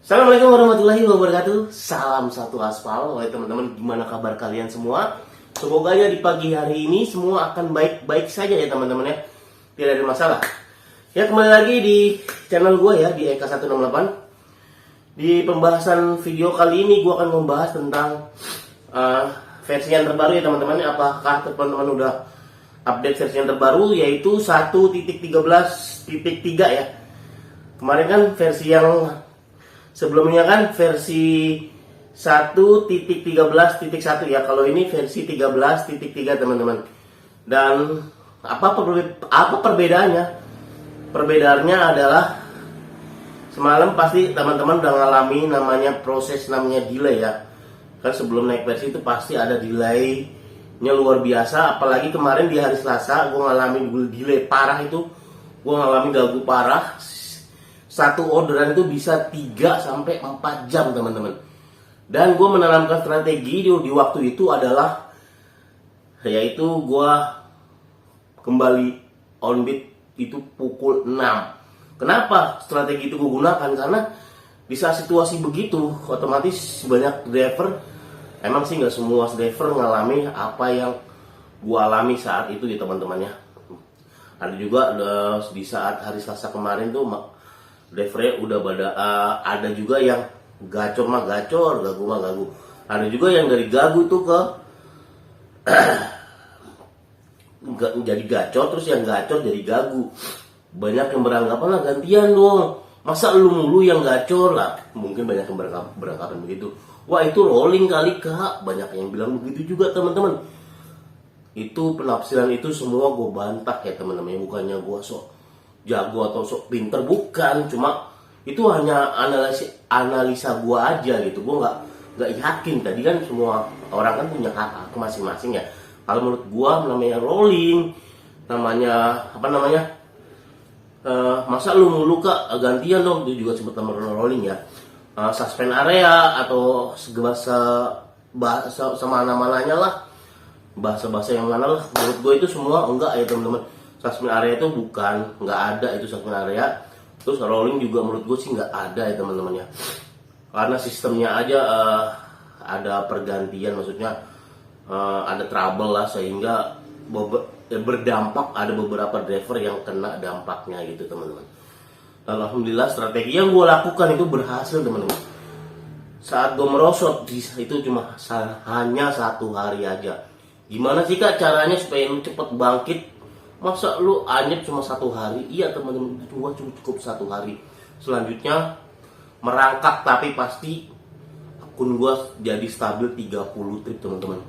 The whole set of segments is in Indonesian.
Assalamualaikum warahmatullahi wabarakatuh. Salam satu aspal. Wahai teman-teman, gimana kabar kalian semua? Semoga ya di pagi hari ini semua akan baik-baik saja ya teman-teman ya. Tidak ada masalah. Ya, kembali lagi di channel gue ya, di Eka 168. Di pembahasan video kali ini gue akan membahas tentang versi yang terbaru ya teman-teman. Apakah teman-teman udah update versi yang terbaru, yaitu 1.13.3 ya. Kemarin kan versi yang sebelumnya kan versi 1.13.1 ya. Kalau ini versi 13.3 teman-teman. Dan apa perbedaannya? Perbedaannya adalah semalam pasti teman-teman udah ngalami namanya proses namanya delay ya. Kan sebelum naik versi itu pasti ada delay-nya luar biasa. Apalagi kemarin di hari Selasa gue ngalamin delay parah itu. Gue ngalamin ganggu parah. Satu orderan itu bisa 3 sampai 4 jam teman-teman. Dan gue menanamkan strategi di waktu itu adalah, yaitu gue kembali on beat itu pukul 6. Kenapa strategi itu gue gunakan? Karena di saat situasi begitu otomatis banyak driver, emang sih nggak semua driver ngalami apa yang gue alami saat itu ya teman-temannya. Ada juga di saat hari Selasa kemarin tuh drivernya udah ada juga yang gacor mah gacor, gagu mah gagu. Ada juga yang dari gagu itu ke jadi gacor, terus yang gacor jadi gagu. Banyak yang beranggapan lah gantian dong, masa lu mulu yang gacor lah. Mungkin banyak yang beranggapan begitu. Wah, itu rolling kali kak, banyak yang bilang begitu juga teman-teman. Itu penafsiran itu semua gue bantah ya teman-teman. Bukannya gue sok jago atau sok pinter, bukan, cuma itu hanya analisa gua aja gitu. Gua nggak yakin. Tadi kan semua orang kan punya hak masing-masing ya. Kalau menurut gua namanya rolling, namanya apa namanya, masa lu mulu kak gantian dong. Dia juga sebut nama rolling ya, suspend area atau bahasa semana-mananya lah, bahasa yang mana lah. Menurut gua itu semua enggak ya teman-teman. Suspend area itu nggak ada itu suspend area. Terus rolling juga menurut gue sih nggak ada ya teman-teman ya. Karena sistemnya aja ada pergantian, maksudnya ada trouble lah, sehingga berdampak, ada beberapa driver yang kena dampaknya gitu teman-teman. Alhamdulillah strategi yang gue lakukan itu berhasil teman-teman. Saat gue merosot itu cuma hanya 1 hari aja. Gimana sih kak caranya supaya lu cepet bangkit? Masa lu anyep cuma 1 hari? Iya teman-teman, itu gua cukup 1 hari. Selanjutnya merangkak, tapi pasti akun gua jadi stabil 30 trip teman-teman.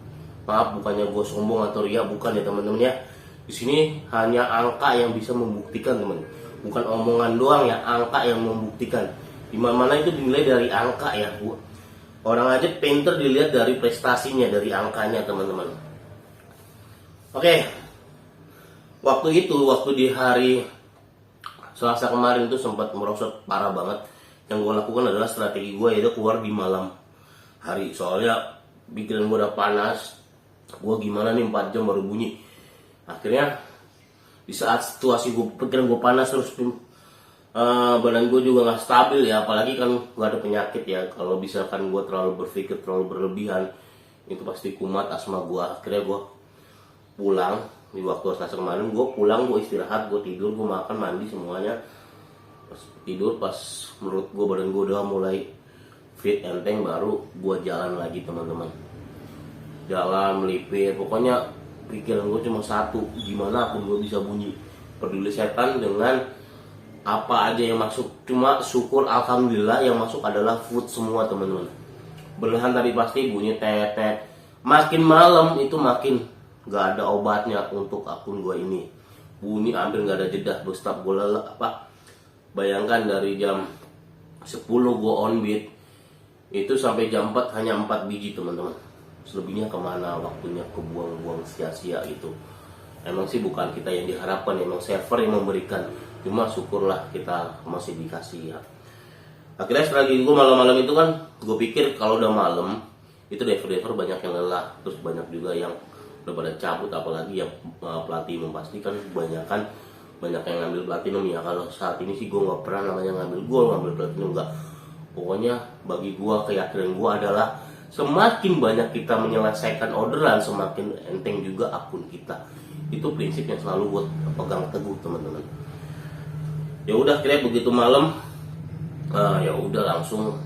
Maaf, bukannya gua sombong atau ria, bukan ya teman-teman ya. Di sini hanya angka yang bisa membuktikan teman. Bukan omongan doang ya, angka yang membuktikan. Dimana itu dinilai dari angka ya. Orang aja painter dilihat dari prestasinya, dari angkanya teman-teman. Oke. Waktu di hari Selasa kemarin tuh sempat merosot parah banget. Yang gue lakukan adalah strategi gue yaitu keluar di malam hari. Soalnya pikiran gue udah panas. Gue gimana nih 4 jam baru bunyi. Akhirnya di saat situasi pikiran gue panas, terus badan gue juga gak stabil ya. Apalagi kan gak ada penyakit ya. Kalau misalkan gue terlalu berpikir, terlalu berlebihan, itu pasti kumat asma gue. Akhirnya gue pulang. Di waktu Selasa kemarin gue pulang, gue istirahat, gue tidur, gue makan, mandi semuanya. Pas tidur, pas menurut gue badan gue udah mulai fit enteng, baru gue jalan lagi teman-teman. Jalan melipir, pokoknya pikiran gue cuma satu, gimana akun gue bisa bunyi. Peduli setan dengan apa aja yang masuk. Cuma syukur alhamdulillah yang masuk adalah food semua teman-teman. Berlehan tadi pasti bunyi tetet. Makin malam itu makin gak ada obatnya untuk akun gue ini. Bunyi hampir gak ada jeda. Bestap gue bayangkan dari jam 10 gue on beat itu sampai jam 4 hanya 4 biji teman-teman. Selebihnya kemana waktunya, kebuang-buang sia-sia gitu. Emang sih bukan kita yang diharapkan, emang server yang memberikan. Cuma syukurlah kita masih dikasih ya. Akhirnya strategi gue malam-malam itu kan, gue pikir kalau udah malam itu driver-driver banyak yang lelah. Terus banyak juga yang udah pada cabut, apalagi yang platinum. Pasti kan banyak yang ngambil platinum ya. Kalau saat ini sih gue nggak pernah namanya ngambil gold, ngambil platinum, nggak. Pokoknya bagi gua, keyakinan gua adalah semakin banyak kita menyelesaikan orderan, semakin enteng juga akun kita. Itu prinsip yang selalu gua pegang teguh, teman-teman. Ya udah, kira begitu malam, ya udah langsung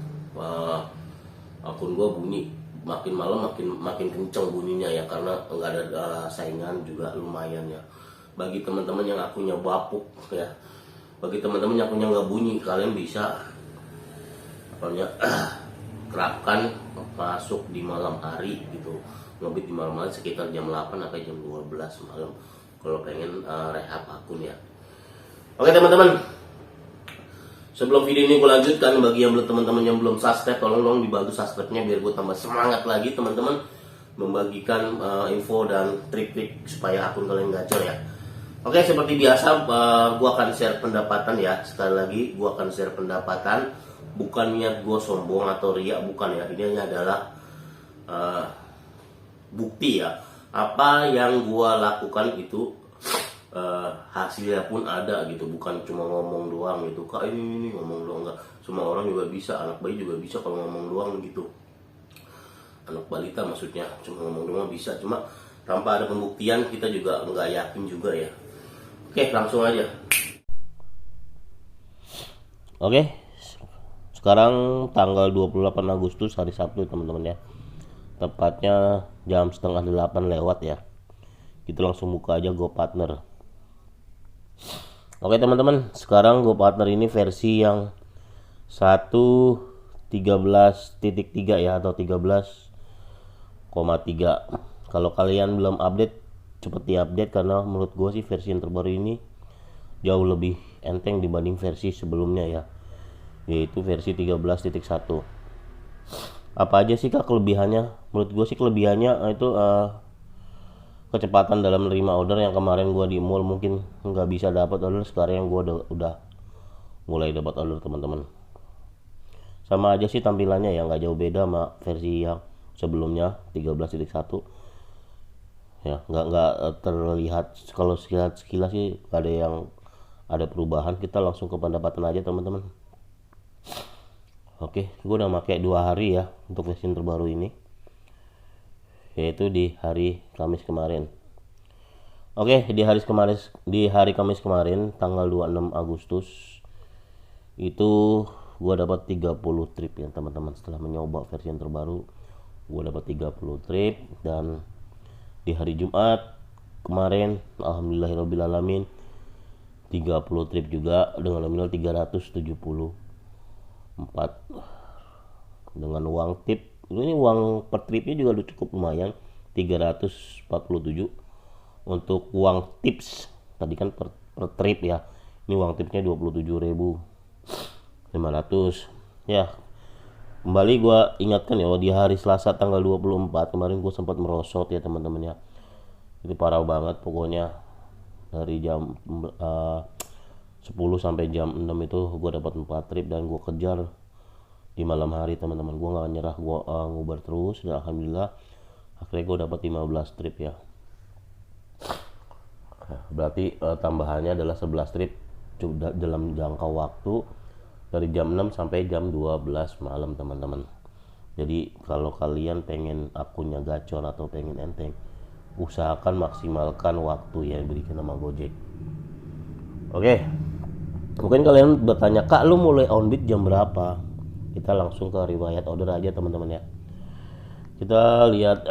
akun gua bunyi. Makin malam makin kenceng bunyinya ya, karena nggak ada saingan juga lumayan ya. Bagi teman-teman yang akunnya bapuk ya, bagi teman-teman yang akunnya nggak bunyi, kalian bisa kerapkan masuk di malam hari gitu, ngebit di malam hari sekitar jam 8 sampai jam 12 malam kalau pengen rehab akun ya. Oke teman-teman, sebelum video ini gue lanjutkan, bagi yang belum, teman-teman yang belum subscribe, tolong dibantu subscribe-nya biar gue tambah semangat lagi teman-teman membagikan info dan trik-trik supaya akun kalian gacor ya. Oke, seperti biasa gue akan share pendapatan ya. Sekali lagi gue akan share pendapatan, bukan niat gue sombong atau riak, bukan ya. Ini hanya adalah bukti ya. Apa yang gue lakukan itu hasilnya pun ada gitu, bukan cuma ngomong doang gitu. Kak ini ngomong doang, enggak. Semua orang juga bisa, anak bayi juga bisa kalau ngomong doang gitu. Anak balita maksudnya, cuma ngomong doang bisa, cuma tanpa ada pembuktian kita juga nggak yakin juga ya. Oke, langsung aja. Oke, sekarang tanggal 28 Agustus hari Sabtu teman-teman ya. Tepatnya jam setengah 8 lewat ya. Kita langsung buka aja GoPartner. Oke teman-teman, sekarang GoPartner ini versi yang 1.13.3 ya, atau 13,3. Kalau kalian belum update, cepet di-update, karena menurut gue sih versi yang terbaru ini jauh lebih enteng dibanding versi sebelumnya ya, yaitu versi 13.1. Apa aja sih kak kelebihannya? Menurut gue sih kelebihannya itu kecepatan dalam menerima order. Yang kemarin gue di mall mungkin nggak bisa dapat order, sekarang yang gue udah mulai dapat order teman-teman. Sama aja sih tampilannya ya, nggak jauh beda sama versi yang sebelumnya 13.1 ya. Nggak terlihat, kalau sekilas sih nggak ada yang ada perubahan. Kita langsung ke pendapatan aja teman-teman. Oke, gue udah pakai 2 hari ya untuk versi terbaru ini, yaitu di hari Kamis kemarin. Oke, di hari Kamis kemarin tanggal 26 Agustus itu gue dapat 30 trip ya teman-teman. Setelah mencoba versi yang terbaru, gue dapat 30 trip. Dan di hari Jumat kemarin, alhamdulillahirobbilalamin, 30 trip juga dengan nominal 374 dengan uang tip. Ini uang per tripnya juga cukup lumayan, 347. Untuk uang tips tadi kan per trip ya, ini uang tipsnya 27.500 ya. Kembali gue ingatkan ya, di hari Selasa tanggal 24 kemarin gue sempat merosot ya teman-teman ya. Itu parah banget pokoknya. Dari jam 10 sampai jam 6 itu gue dapat 4 trip dan gue kejar di malam hari teman-teman. Gue gak nyerah, gue ngubar terus dan alhamdulillah akhirnya gue dapat 15 trip ya. Berarti tambahannya adalah 11 trip dalam jangka waktu dari jam 6 sampai jam 12 malam teman-teman. Jadi kalau kalian pengen akunnya gacor atau pengen enteng, usahakan maksimalkan waktu yang diberikan sama Gojek. Oke, mungkin kalian bertanya, kak lu mulai onbit jam berapa? Kita langsung ke riwayat order aja teman-teman ya. Kita lihat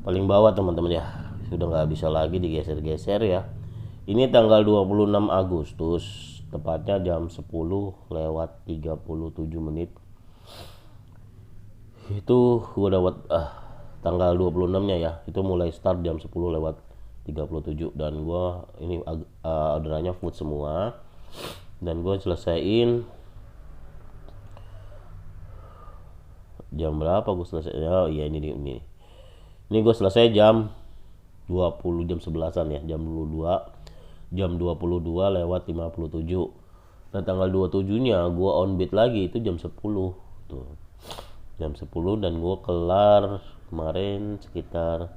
paling bawah teman-teman ya, sudah nggak bisa lagi digeser-geser ya. Ini tanggal 26 Agustus, tepatnya jam 10 lewat 37 menit. Itu gue dapat tanggal 26 nya ya, itu mulai start jam 10 lewat 37. Dan gue ini orderannya food semua, dan gue selesaiin jam berapa gue selesai? Oh iya, ini gue selesai jam 20, jam 11-an ya, jam 22 lewat 57. Nah tanggal 27 nya gue on beat lagi, itu jam 10 tuh, jam 10. Dan gue kelar kemarin sekitar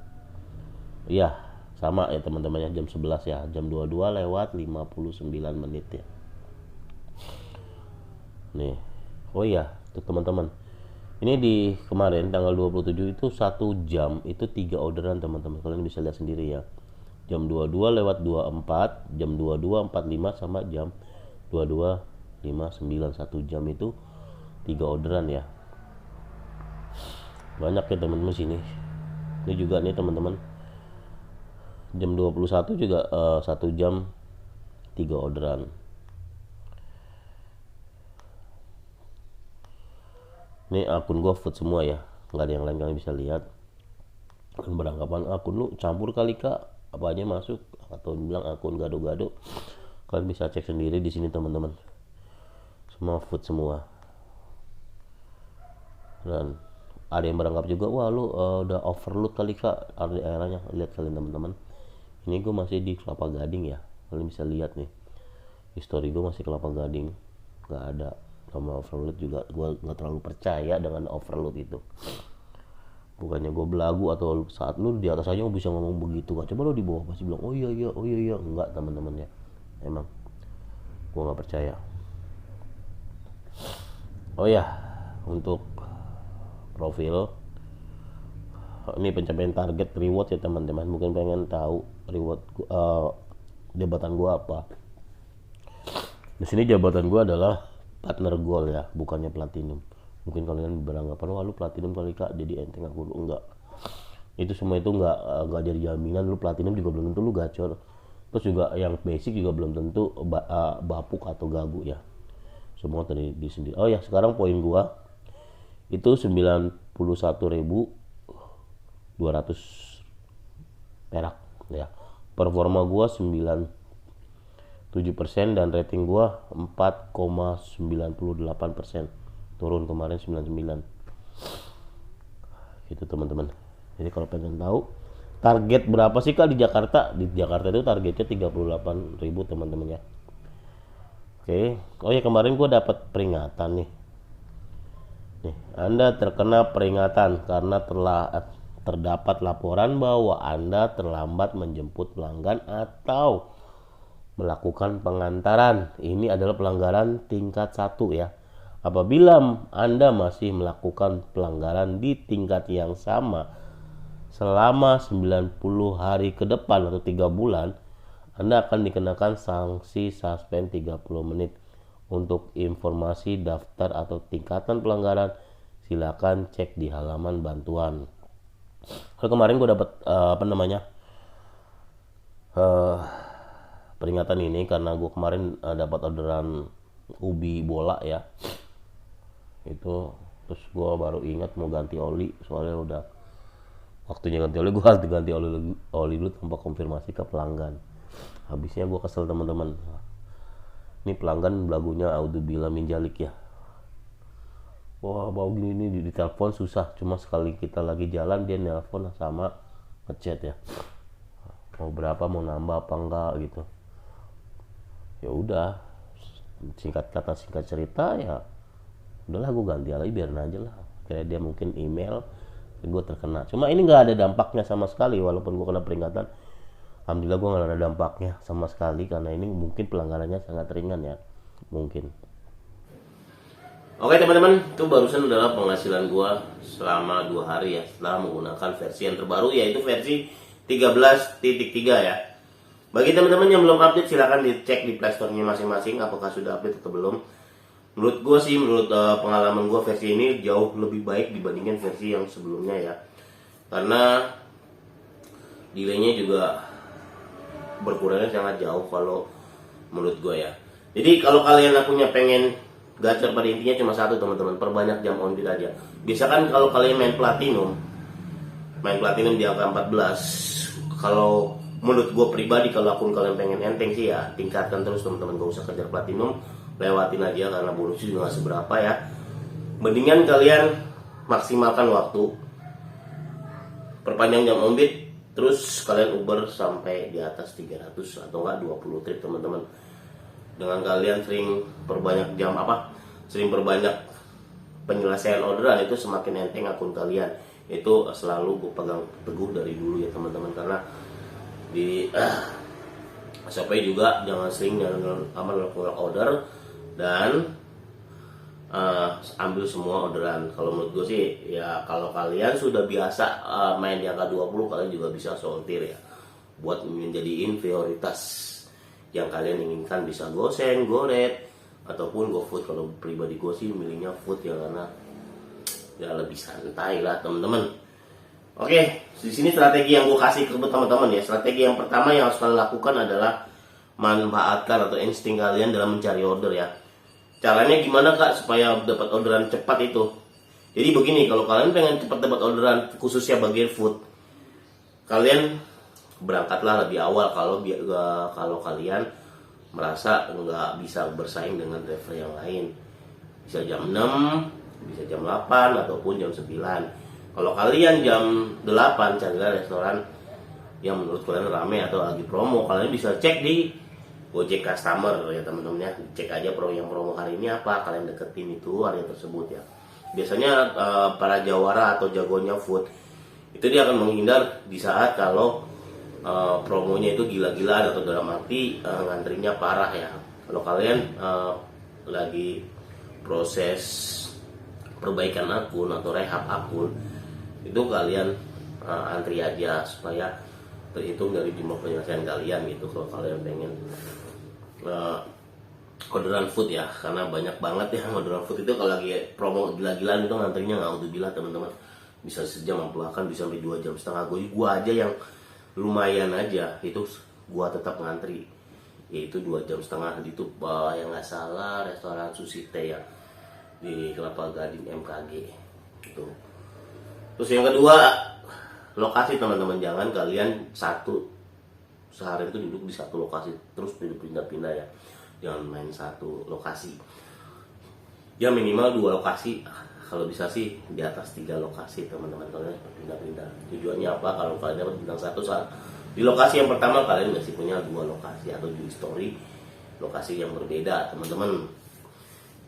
ya sama ya teman-teman ya, jam 11 ya, jam 22 lewat 59 menit ya. nih. Oh iya tuh teman-teman, ini di kemarin tanggal 27 itu 1 jam itu 3 orderan teman-teman, kalian bisa lihat sendiri ya. Jam 22:24, jam 22:45 sama jam 22:59, 1 jam itu 3 orderan ya. Banyak ya teman-teman sini. Ini juga nih teman-teman, jam 21 juga 1 jam 3 orderan. Ini akun gua food semua ya, nggak ada yang lain, kalian bisa lihat. Dan beranggapan akun lu campur kali kak, apa aja masuk, atau bilang akun gado-gado, kalian bisa cek sendiri di sini teman-teman. Semua food semua. Dan ada yang beranggap juga, wah lu udah overload kali kak daerahnya. Lihat kalian teman-teman, ini gue masih di Kelapa Gading ya, kalian bisa lihat nih history gue masih Kelapa Gading, nggak ada sama overload juga. Gue nggak terlalu percaya dengan overload itu. Bukannya gue belagu atau saat lu di atas aja bisa ngomong begitu kan, coba lu di bawah pasti bilang oh iya iya oh iya iya. Enggak teman-teman ya, emang gue nggak percaya. Oh ya, untuk profil ini pencapaian target reward ya teman-teman. Mungkin pengen tahu reward jabatan gua apa. Di sini jabatan gua adalah partner gold ya, bukannya platinum. Mungkin kalian beranggapan wah lu platinum kali kak jadi enteng aku. Enggak, itu semua itu enggak jadi jaminan. Lu platinum juga belum tentu lu gacor, terus juga yang basic juga belum tentu bapuk atau gagu ya, semua tadi di sendiri. Oh ya, sekarang poin gua itu 91.200 perak ya. Performa gua 97% dan rating gua 4,98%, turun kemarin 99 gitu teman-teman. Jadi kalau pengen tahu target berapa sih kak di Jakarta, di Jakarta itu targetnya 38.000 teman-teman ya. Oke. Oh ya, kemarin gua dapat peringatan nih. Anda terkena peringatan karena telah terdapat laporan bahwa Anda terlambat menjemput pelanggan atau melakukan pengantaran. Ini adalah pelanggaran tingkat 1 ya. Apabila Anda masih melakukan pelanggaran di tingkat yang sama selama 90 hari ke depan atau 3 bulan, Anda akan dikenakan sanksi suspend 30 menit. Untuk informasi daftar atau tingkatan pelanggaran, silakan cek di halaman bantuan. Kalau kemarin gue dapat peringatan ini karena gue kemarin dapat orderan ubi bola ya. Itu terus gue baru ingat mau ganti oli, soalnya udah waktunya ganti oli. Gue harus diganti oli dulu tanpa konfirmasi ke pelanggan. Habisnya gue kesel teman-teman. Ini pelanggan belagunya audzubillah min dzalik ya. Wah bau gini di telepon susah, cuma sekali kita lagi jalan dia nelpon sama ngechat ya. Mau berapa, mau nambah apa enggak gitu. Ya udah, singkat kata singkat cerita ya udahlah gue ganti lagi, biarin aja lah. Kayak dia mungkin email, gue terkena. Cuma ini nggak ada dampaknya sama sekali, walaupun gue kena peringatan. Alhamdulillah gue nggak ada dampaknya sama sekali karena ini mungkin pelanggarannya sangat ringan ya, mungkin. Oke teman-teman, itu barusan adalah penghasilan gue selama 2 hari ya, setelah menggunakan versi yang terbaru, yaitu versi 13.3 ya. Bagi teman-teman yang belum update, silahkan dicek di playstore-nya masing-masing apakah sudah update atau belum. Menurut gue sih, menurut pengalaman gue, versi ini jauh lebih baik dibandingkan versi yang sebelumnya ya, karena delaynya juga berkurangnya sangat jauh kalau menurut gue ya. Jadi kalau kalian punya pengen gacor, pada intinya cuma satu teman-teman, perbanyak jam on bid aja. Biasakan kalau kalian main platinum di angka 14, kalau menurut gue pribadi, kalau akun kalian pengen enteng sih ya tingkatkan terus teman-teman, gak usah kejar platinum, lewatin aja karena bonusnya juga gak seberapa ya. Mendingan kalian maksimalkan waktu, perpanjang jam on bid, terus kalian Uber sampai di atas 300 atau enggak 20 trip teman-teman. Dengan kalian sering perbanyak sering perbanyak penyelesaian orderan, itu semakin enteng akun kalian. Itu selalu gue pegang teguh dari dulu ya teman-teman, karena di Shopee juga jangan sering melakukan order, dan ambil semua orderan. Kalau menurut gue sih ya, kalau kalian sudah biasa main di angka 20, kalian juga bisa sortir ya, buat menjadiin prioritas yang kalian inginkan. Bisa GoSend, GoRed, ataupun GoFood. Kalau pribadi gue sih milihnya food ya, karena ya lebih santai lah teman-teman. Oke, di sini strategi yang gue kasih ke teman-teman ya. Strategi yang pertama yang harus kalian lakukan adalah manfaatkan atau insting kalian dalam mencari order ya. Caranya gimana kak supaya dapat orderan cepat itu? Jadi begini, kalau kalian pengen cepat dapat orderan khususnya bagian food, kalian berangkatlah lebih awal kalau kalian merasa nggak bisa bersaing dengan driver yang lain. Bisa jam 6, bisa jam 8, ataupun jam 9. Kalau kalian jam 8 carilah restoran yang menurut kalian rame atau lagi promo. Kalian bisa cek di Gojek Customer ya teman-teman ya. Cek aja promo hari ini apa, kalian deketin itu area tersebut ya. Biasanya para jawara atau jagonya food itu dia akan menghindar di saat kalau promonya itu gila-gilaan atau dalam arti ngantrinya parah ya. Kalau kalian lagi proses perbaikan akun atau rehab akun, itu kalian antri aja supaya terhitung dari jumlah penyelesaian kalian gitu. Kalau kalian pengen orderan food ya, karena banyak banget ya orderan food itu kalau lagi promo gila-gilaan itu ngantrinya naudzubillah teman-teman, bisa sejam, bahkan bisa sampai 2 jam setengah. Gue aja yang lumayan aja itu gua tetap ngantri, yaitu 2 jam setengah. Itu yang nggak salah restoran Sushi Teh ya di Kelapa Gading MKG gitu. Terus yang kedua, lokasi teman-teman. Jangan kalian sehari itu duduk di satu lokasi terus pindah-pindah ya. Jangan main satu lokasi ya, minimal 2 lokasi. Kalau bisa sih di atas 3 lokasi teman-teman, kalian pindah-pindah. Tujuannya apa? Kalau kalian dapat bintang 1 saat di lokasi yang pertama, kalian masih punya 2 lokasi atau 2 story lokasi yang berbeda teman-teman.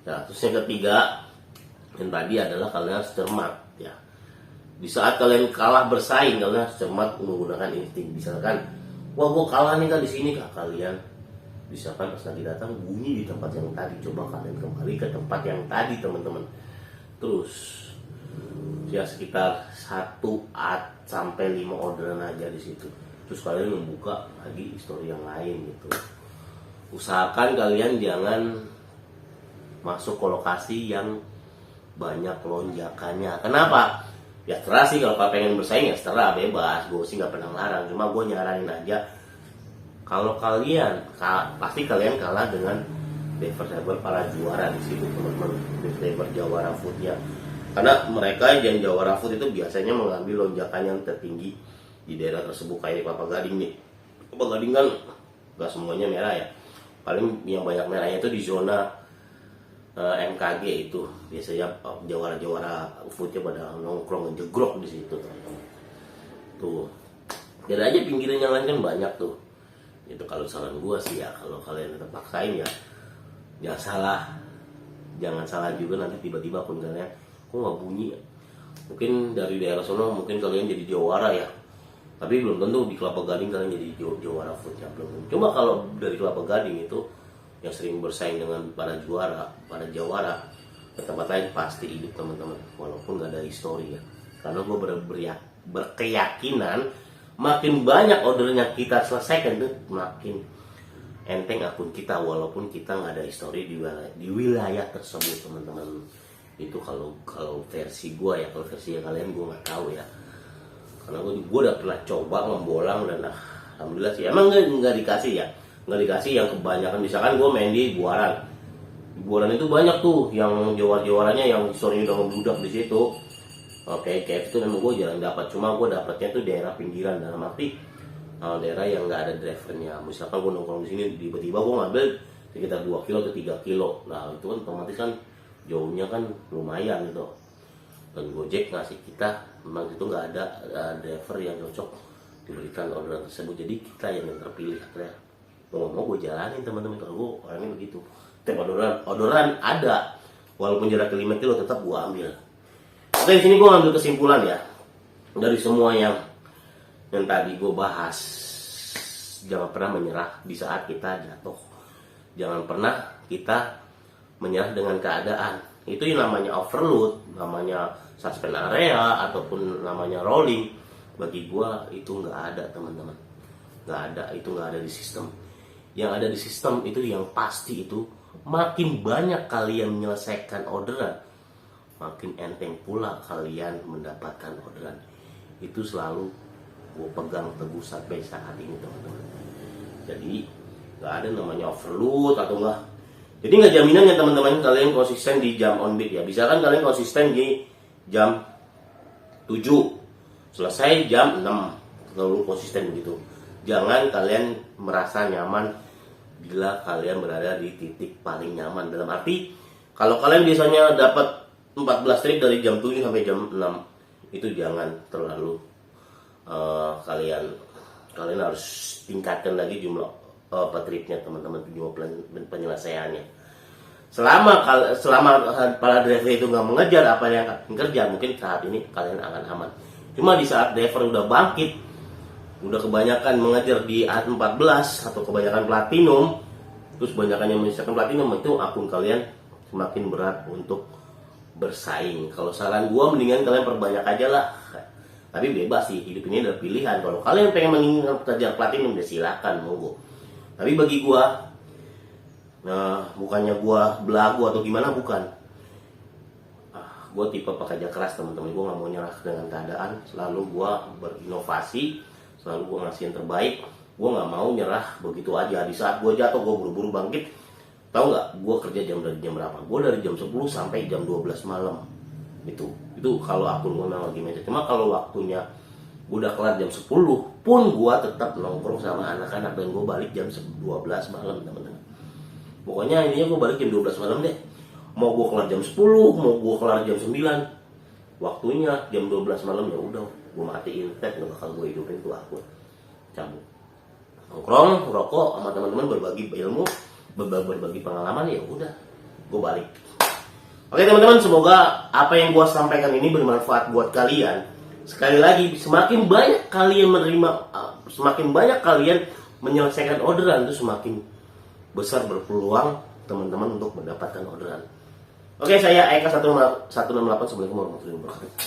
Nah, terus yang ketiga yang tadi adalah kalian harus cermat ya. Di saat kalian kalah bersaing, kalian harus cermat menggunakan insting. Misalkan, wah gua kalah nih kan di sini kak, kalian misalkan pas lagi datang bunyi di tempat yang tadi, coba kalian kembali ke tempat yang tadi teman-teman. Terus ya sekitar 1 sampai 5 orderan aja di situ. Terus kalian membuka lagi story yang lain gitu. Usahakan kalian jangan masuk ke lokasi yang banyak lonjakannya. Kenapa? Ya terserah sih, kalau kalian pengen bersaing ya terserah, bebas. Gue sih nggak pernah ngelarang, cuma gue nyaranin aja kalau kalian pasti kalian kalah dengan driver para juara di situ teman-teman, driver jawara food ya. Karena mereka yang jawara food itu biasanya mengambil lonjakan yang tertinggi di daerah tersebut, kayak Kelapa Gading nih. Kelapa Gading kan gak semuanya merah ya, paling yang banyak merahnya itu di zona MKG itu. Biasanya jawara-jawara foodnya pada nongkrong ngejegrok di situ teman-teman. Tuh, lihat aja pinggiran yang lain kan banyak tuh. Itu kalau saran gua sih ya, kalau kalian tetap paksain ya jangan salah juga nanti tiba-tiba akun kalian kok nggak bunyi ya. Mungkin dari daerah sono mungkin kalian jadi jawara ya, tapi belum tentu di Kelapa Gading kalian jadi jawara foodnya, belum tentu. Coba kalau dari Kelapa Gading itu yang sering bersaing dengan para jawara ke tempat lain pasti hidup teman-teman, walaupun nggak ada history ya. Karena gue berkeyakinan makin banyak ordernya kita selesaikan tuh makin enteng akun kita, walaupun kita nggak ada histori di wilayah tersebut teman-teman. Itu kalau versi gue ya. Kalau versi kalian gue nggak tahu ya, karena gue udah pernah coba membolang dan alhamdulillah sih emang nggak dikasih yang kebanyakan. Misalkan gue main di Buaran itu banyak tuh yang jawar-jawarannya yang historinya udah membludak di situ. Oke, KF itu memang gue jarang dapat, cuma gue dapatnya tuh daerah pinggiran, dalam arti daerah yang nggak ada drivernya. Misalkan gue nongkrong di sini, tiba-tiba gue ngambil sekitar 2 kilo atau 3 kilo. Nah itu kan otomatis kan jauhnya kan lumayan gitu. Dan Gojek ngasih kita memang itu nggak ada driver yang cocok diberikan orderan tersebut. Jadi kita yang terpilih akhirnya. Mau gue jalanin teman-teman, kalau gue orangnya begitu. Tiap orderan ada, walaupun jarak 5 kilo tetap gue ambil. Oke, di sini gue ngambil kesimpulan ya dari semua yang tadi gue bahas. Jangan pernah menyerah di saat kita jatuh. Jangan pernah kita menyerah dengan keadaan itu yang namanya overload, namanya suspend area ataupun namanya rolling, bagi gua itu nggak ada teman-teman, nggak ada, itu nggak ada di sistem. Yang ada di sistem itu yang pasti itu makin banyak kalian menyelesaikan orderan, makin enteng pula kalian mendapatkan orderan. Itu selalu gue pegang teguh sampai saat ini teman-teman. Jadi nggak ada namanya overload atau enggak. Jadi nggak jaminan ya teman-teman kalian konsisten di jam on beat ya. Bisa kan kalian konsisten di jam 7 selesai jam 6, lalu konsisten begitu. Jangan kalian merasa nyaman bila kalian berada di titik paling nyaman. Dalam arti kalau kalian biasanya dapat 14 trip dari jam 7 sampai jam 6, itu jangan terlalu kalian harus tingkatkan lagi jumlah tripnya teman-teman, jumlah penyelesaiannya. Selama para driver itu nggak mengejar apa yang kalian kerja, mungkin saat ini kalian akan aman. Cuma di saat driver udah bangkit, udah kebanyakan mengejar di A14 atau kebanyakan platinum, terus kebanyakan yang menyisakan platinum, itu akun kalian semakin berat untuk bersaing. Kalau saran gua mendingan kalian perbanyak aja lah. Tapi bebas sih, hidup ini adalah pilihan. Kalau kalian pengen menginginkan kejar platinum, ya silakan monggo. Tapi bagi gua, nah bukannya gua belagu atau gimana, bukan. Gua tipe pekerja keras teman-teman. Gua nggak mau nyerah dengan keadaan. Selalu gua berinovasi, selalu gua ngasih yang terbaik. Gua nggak mau nyerah begitu aja. Di saat gua jatuh, gua buru-buru bangkit. Tahu nggak, gue kerja dari jam berapa? Gue dari jam 10 sampai jam 12 malam. Itu kalau akun gue lagi meja. Cuma kalau waktunya gue udah kelar jam 10 pun gue tetap nongkrong sama anak-anak, dan gue balik jam 12 malam teman-teman. Pokoknya intinya gue balik jam 12 malam deh. Mau gue kelar jam 10, mau gue kelar jam 9, waktunya jam 12 malam ya udah, gue matiin tab, nggak bakal gue hidupin tuh akun. Cabut. Nongkrong, rokok sama teman-teman, berbagi ilmu, berbagi pengalaman, ya udah gue balik. Oke teman-teman, semoga apa yang gue sampaikan ini bermanfaat buat kalian. Sekali lagi, semakin banyak kalian semakin banyak kalian menyelesaikan orderan, itu semakin besar berpeluang teman-teman untuk mendapatkan orderan. Oke, saya Eka 168. Assalamualaikum warahmatullahi wabarakatuh.